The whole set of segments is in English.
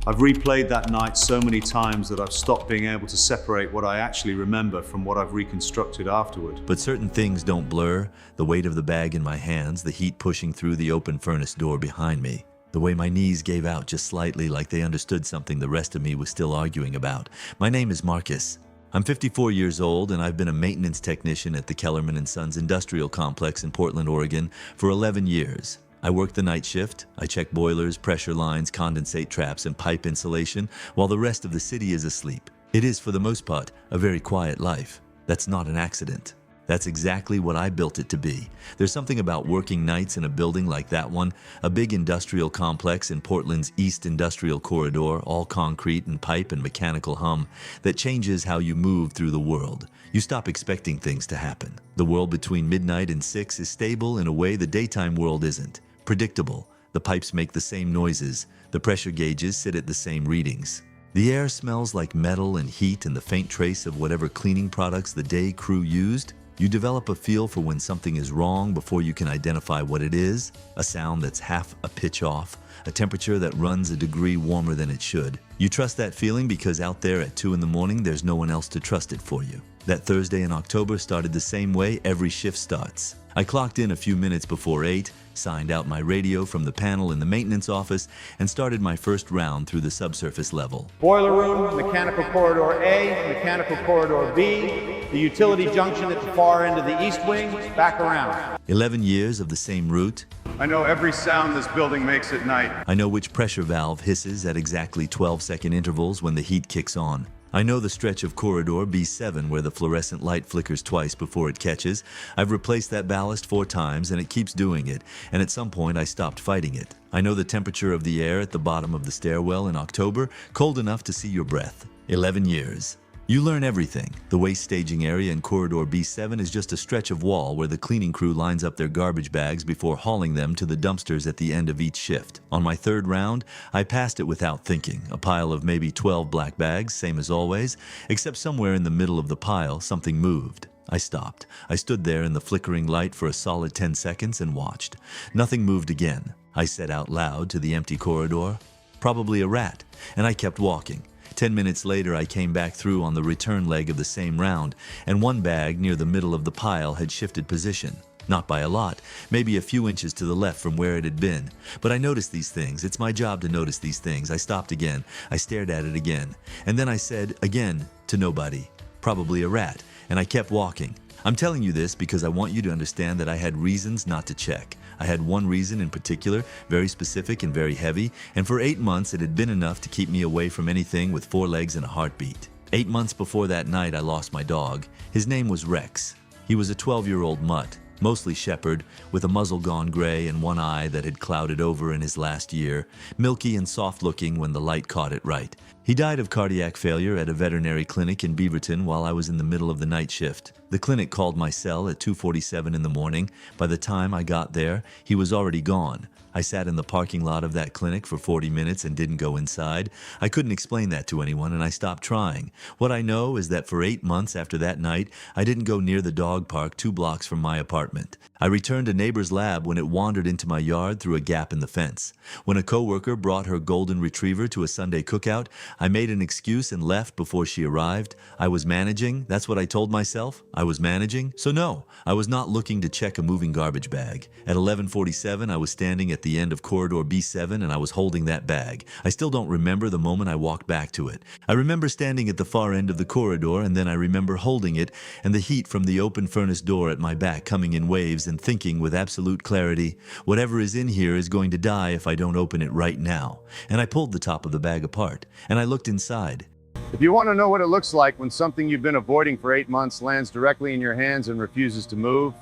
I've replayed that night so many times that I've stopped being able to separate what I actually remember from what I've reconstructed afterward. But certain things don't blur: the weight of the bag in my hands, the heat pushing through the open furnace door behind me, the way my knees gave out just slightly like they understood something the rest of me was still arguing about. My name is Marcus. I'm 54 years old, and I've been a maintenance technician at the Kellerman & Sons Industrial Complex in Portland, Oregon for 11 years. I work the night shift. I check boilers, pressure lines, condensate traps, and pipe insulation while the rest of the city is asleep. It is, for the most part, a very quiet life. That's not an accident. That's exactly what I built it to be. There's something about working nights in a building like that one, a big industrial complex in Portland's East Industrial Corridor, all concrete and pipe and mechanical hum, that changes how you move through the world. You stop expecting things to happen. The world between midnight and 6 is stable in a way the daytime world isn't. Predictable. The pipes make the same noises. The pressure gauges sit at the same readings. The air smells like metal and heat and the faint trace of whatever cleaning products the day crew used. You develop a feel for when something is wrong before you can identify what it is, a sound that's half a pitch off, a temperature that runs a degree warmer than it should. You trust that feeling because out there at 2 in the morning, there's no one else to trust it for you. That Thursday in October started the same way every shift starts. I clocked in a few minutes before 8, signed out my radio from the panel in the maintenance office, and started my first round through the subsurface level. Boiler room, mechanical corridor A, mechanical corridor B, the utility junction at the far end of the east wing, back around. 11 years of the same route. I know every sound this building makes at night. I know which pressure valve hisses at exactly 12-second intervals when the heat kicks on. I know the stretch of corridor B7 where the fluorescent light flickers twice before it catches. I've replaced that ballast 4 times and it keeps doing it, and at some point I stopped fighting it. I know the temperature of the air at the bottom of the stairwell in October, cold enough to see your breath. 11 years. You learn everything. The waste staging area in corridor B7 is just a stretch of wall where the cleaning crew lines up their garbage bags before hauling them to the dumpsters at the end of each shift. On my third round, I passed it without thinking. A pile of maybe 12 black bags, same as always, except somewhere in the middle of the pile, something moved. I stopped. I stood there in the flickering light for a solid 10 seconds and watched. Nothing moved again. I said out loud to the empty corridor, "Probably a rat," and I kept walking. 10 minutes later, I came back through on the return leg of the same round, and one bag near the middle of the pile had shifted position. Not by a lot, maybe a few inches to the left from where it had been. But I noticed these things. It's my job to notice these things. I stopped again. I stared at it again. And then I said, again, to nobody, "Probably a rat," and I kept walking. I'm telling you this because I want you to understand that I had reasons not to check. I had one reason in particular, very specific and very heavy, and for 8 months it had been enough to keep me away from anything with 4 legs and a heartbeat. 8 months before that night I lost my dog. His name was Rex. He was a 12-year-old mutt, mostly shepherd, with a muzzle gone gray and one eye that had clouded over in his last year, milky and soft-looking when the light caught it right. He died of cardiac failure at a veterinary clinic in Beaverton while I was in the middle of the night shift. The clinic called my cell at 2:47 in the morning. By the time I got there, he was already gone. I sat in the parking lot of that clinic for 40 minutes and didn't go inside. I couldn't explain that to anyone, and I stopped trying. What I know is that for 8 months after that night, I didn't go near the dog park 2 blocks from my apartment. I returned a neighbor's lab when it wandered into my yard through a gap in the fence. When a coworker brought her golden retriever to a Sunday cookout, I made an excuse and left before she arrived. I was managing. That's what I told myself. I was managing. So no, I was not looking to check a moving garbage bag. At 11:47, I was standing at the end of corridor B7 and I was holding that bag. I still don't remember the moment I walked back to it. I remember standing at the far end of the corridor, and then I remember holding it and the heat from the open furnace door at my back coming in waves, and thinking with absolute clarity, whatever is in here is going to die if I don't open it right now. And I pulled the top of the bag apart, and I looked inside. If you want to know what it looks like when something you've been avoiding for 8 months lands directly in your hands and refuses to move,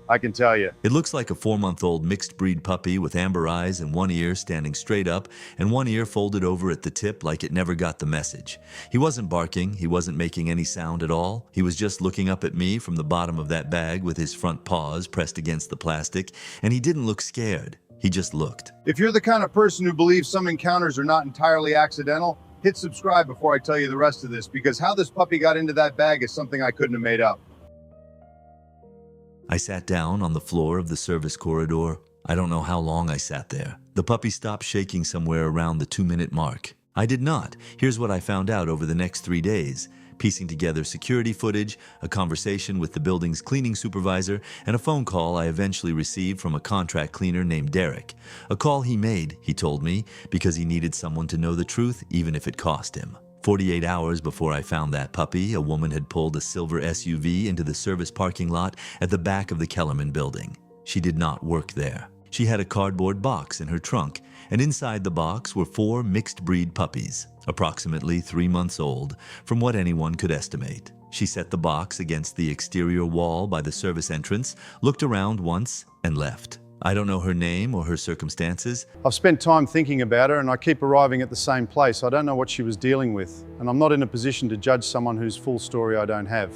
I can tell you. It looks like a 4-month-old mixed breed puppy with amber eyes and one ear standing straight up and one ear folded over at the tip like it never got the message. He wasn't barking, he wasn't making any sound at all. He was just looking up at me from the bottom of that bag with his front paws pressed against the plastic, and he didn't look scared. He just looked. If you're the kind of person who believes some encounters are not entirely accidental, hit subscribe before I tell you the rest of this, because how this puppy got into that bag is something I couldn't have made up. I sat down on the floor of the service corridor. I don't know how long I sat there. The puppy stopped shaking somewhere around the 2-minute mark. I did not. Here's what I found out over the next 3 days. Piecing together security footage, a conversation with the building's cleaning supervisor, and a phone call I eventually received from a contract cleaner named Derek. A call he made, he told me, because he needed someone to know the truth, even if it cost him. 48 hours before I found that puppy, a woman had pulled a silver SUV into the service parking lot at the back of the Kellerman building. She did not work there. She had a cardboard box in her trunk, and inside the box were 4 mixed-breed puppies, approximately 3 months old, from what anyone could estimate. She set the box against the exterior wall by the service entrance, looked around once, and left. I don't know her name or her circumstances. I've spent time thinking about her and I keep arriving at the same place. I don't know what she was dealing with, and I'm not in a position to judge someone whose full story I don't have.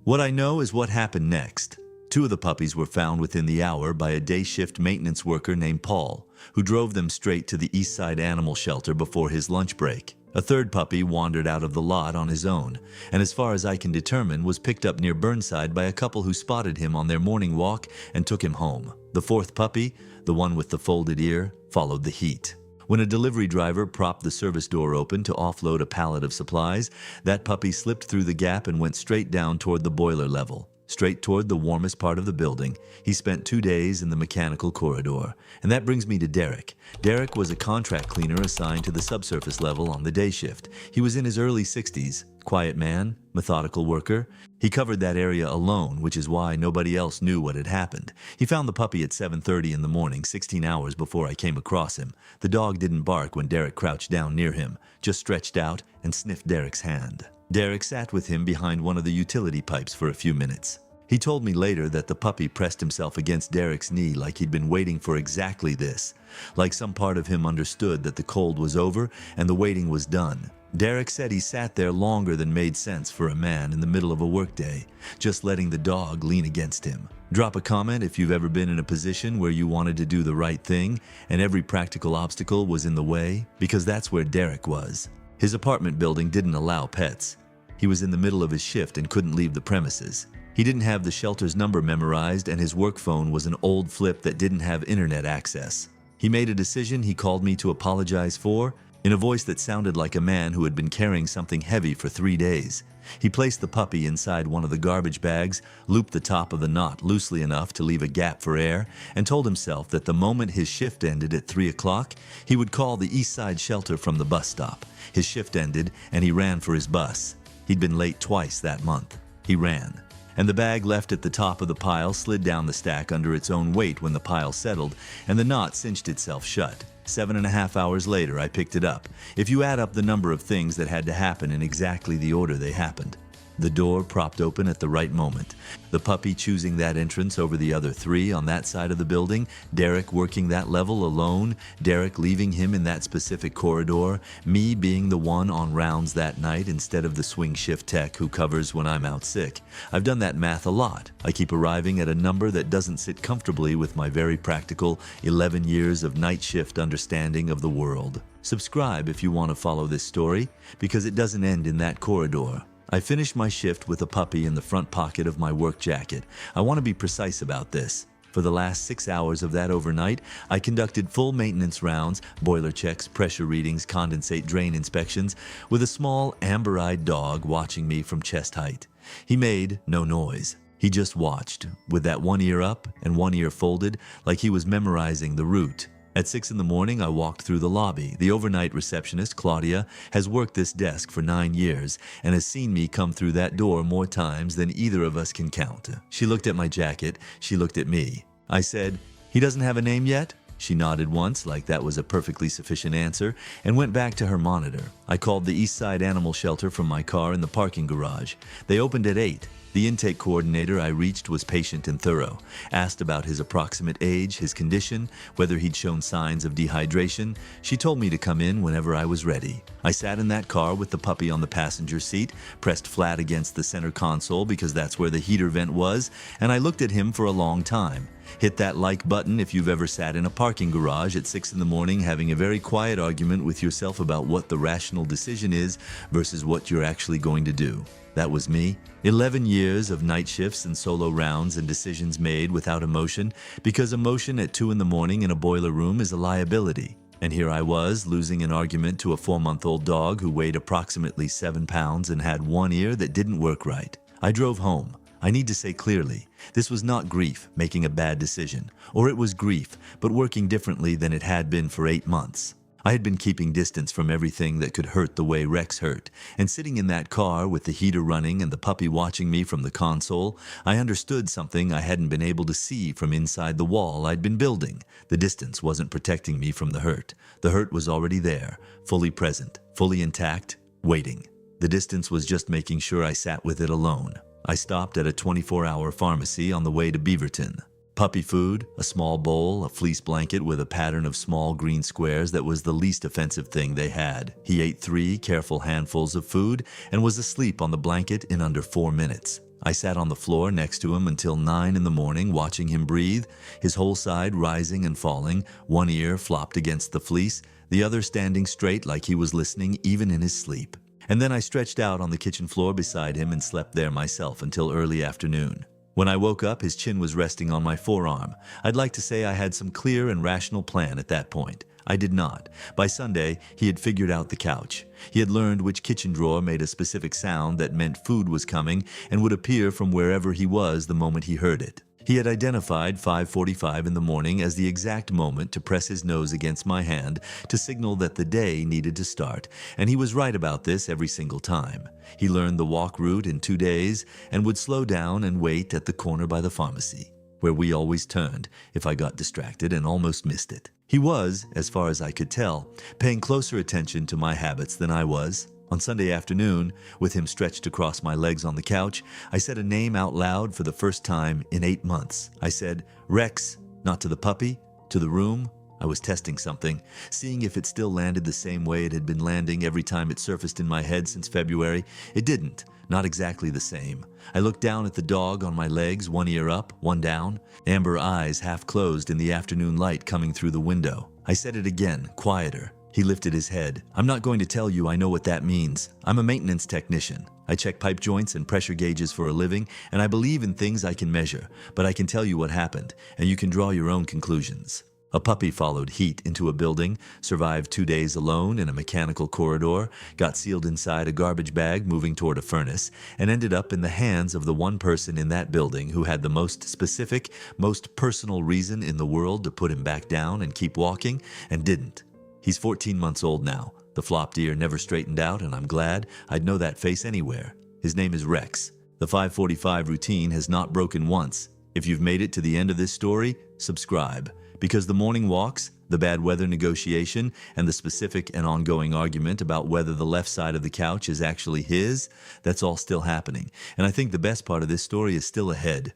What I know is what happened next. 2 of the puppies were found within the hour by a day shift maintenance worker named Paul, who drove them straight to the Eastside Animal Shelter before his lunch break. A 3rd puppy wandered out of the lot on his own, and as far as I can determine, was picked up near Burnside by a couple who spotted him on their morning walk and took him home. The 4th puppy, the one with the folded ear, followed the heat. When a delivery driver propped the service door open to offload a pallet of supplies, that puppy slipped through the gap and went straight down toward the boiler level, straight toward the warmest part of the building. He spent 2 days in the mechanical corridor. And that brings me to Derek. Derek was a contract cleaner assigned to the subsurface level on the day shift. He was in his early 60s, quiet man, methodical worker. He covered that area alone, which is why nobody else knew what had happened. He found the puppy at 7:30 in the morning, 16 hours before I came across him. The dog didn't bark when Derek crouched down near him, just stretched out and sniffed Derek's hand. Derek sat with him behind one of the utility pipes for a few minutes. He told me later that the puppy pressed himself against Derek's knee like he'd been waiting for exactly this, like some part of him understood that the cold was over and the waiting was done. Derek said he sat there longer than made sense for a man in the middle of a workday, just letting the dog lean against him. Drop a comment if you've ever been in a position where you wanted to do the right thing and every practical obstacle was in the way, because that's where Derek was. His apartment building didn't allow pets. He was in the middle of his shift and couldn't leave the premises. He didn't have the shelter's number memorized, and his work phone was an old flip that didn't have internet access. He made a decision he called me to apologize for, in a voice that sounded like a man who had been carrying something heavy for 3 days. He placed the puppy inside one of the garbage bags, looped the top of the knot loosely enough to leave a gap for air, and told himself that the moment his shift ended at 3 o'clock, he would call the Eastside Shelter from the bus stop. His shift ended, and he ran for his bus. He'd been late twice that month. He ran. And the bag left at the top of the pile slid down the stack under its own weight when the pile settled, and the knot cinched itself shut. 7.5 hours later, I picked it up. If you add up the number of things that had to happen in exactly the order they happened. The door propped open at the right moment. The puppy choosing that entrance over the other 3 on that side of the building. Derek working that level alone. Derek leaving him in that specific corridor. Me being the one on rounds that night instead of the swing shift tech who covers when I'm out sick. I've done that math a lot. I keep arriving at a number that doesn't sit comfortably with my very practical 11 years of night shift understanding of the world. Subscribe if you want to follow this story, because it doesn't end in that corridor. I finished my shift with a puppy in the front pocket of my work jacket. I want to be precise about this. For the last 6 hours of that overnight, I conducted full maintenance rounds, boiler checks, pressure readings, condensate drain inspections, with a small, amber-eyed dog watching me from chest height. He made no noise. He just watched, with that one ear up and one ear folded, like he was memorizing the route. At 6 in the morning, I walked through the lobby. The overnight receptionist, Claudia, has worked this desk for 9 years and has seen me come through that door more times than either of us can count. She looked at my jacket. She looked at me. I said, "He doesn't have a name yet?" She nodded once, like that was a perfectly sufficient answer, and went back to her monitor. I called the Eastside Animal Shelter from my car in the parking garage. They opened at 8. The intake coordinator I reached was patient and thorough, asked about his approximate age, his condition, whether he'd shown signs of dehydration. She told me to come in whenever I was ready. I sat in that car with the puppy on the passenger seat, pressed flat against the center console because that's where the heater vent was, and I looked at him for a long time. Hit that like button if you've ever sat in a parking garage at 6 in the morning having a very quiet argument with yourself about what the rational decision is versus what you're actually going to do. That was me. 11 years of night shifts and solo rounds and decisions made without emotion, because emotion at 2 in the morning in a boiler room is a liability. And here I was, losing an argument to a 4-month-old dog who weighed approximately 7 pounds and had one ear that didn't work right. I drove home. I need to say clearly, this was not grief making a bad decision, or it was grief, but working differently than it had been for 8 months. I had been keeping distance from everything that could hurt the way Rex hurt, and sitting in that car with the heater running and the puppy watching me from the console, I understood something I hadn't been able to see from inside the wall I'd been building. The distance wasn't protecting me from the hurt. The hurt was already there, fully present, fully intact, waiting. The distance was just making sure I sat with it alone. I stopped at a 24-hour pharmacy on the way to Beaverton. Puppy food, a small bowl, a fleece blanket with a pattern of small green squares that was the least offensive thing they had. He ate 3 careful handfuls of food and was asleep on the blanket in under 4 minutes. I sat on the floor next to him until 9 in the morning watching him breathe, his whole side rising and falling, one ear flopped against the fleece, the other standing straight like he was listening even in his sleep. And then I stretched out on the kitchen floor beside him and slept there myself until early afternoon. When I woke up, his chin was resting on my forearm. I'd like to say I had some clear and rational plan at that point. I did not. By Sunday, he had figured out the couch. He had learned which kitchen drawer made a specific sound that meant food was coming and would appear from wherever he was the moment he heard it. He had identified 5:45 in the morning as the exact moment to press his nose against my hand to signal that the day needed to start, and he was right about this every single time. He learned the walk route in 2 days and would slow down and wait at the corner by the pharmacy, where we always turned if I got distracted and almost missed it. He was, as far as I could tell, paying closer attention to my habits than I was. On Sunday afternoon, with him stretched across my legs on the couch, I said a name out loud for the first time in 8 months. I said, Rex, not to the puppy, to the room. I was testing something, seeing if it still landed the same way it had been landing every time it surfaced in my head since February. It didn't, not exactly the same. I looked down at the dog on my legs, one ear up, one down, amber eyes half closed in the afternoon light coming through the window. I said it again, quieter. He lifted his head. I'm not going to tell you I know what that means. I'm a maintenance technician. I check pipe joints and pressure gauges for a living, and I believe in things I can measure, but I can tell you what happened, and you can draw your own conclusions. A puppy followed heat into a building, survived 2 days alone in a mechanical corridor, got sealed inside a garbage bag moving toward a furnace, and ended up in the hands of the one person in that building who had the most specific, most personal reason in the world to put him back down and keep walking, and didn't. He's 14 months old now. The flopped ear never straightened out, and I'm glad. I'd know that face anywhere. His name is Rex. The 5:45 routine has not broken once. If you've made it to the end of this story, subscribe. Because the morning walks, the bad weather negotiation, and the specific and ongoing argument about whether the left side of the couch is actually his, that's all still happening. And I think the best part of this story is still ahead.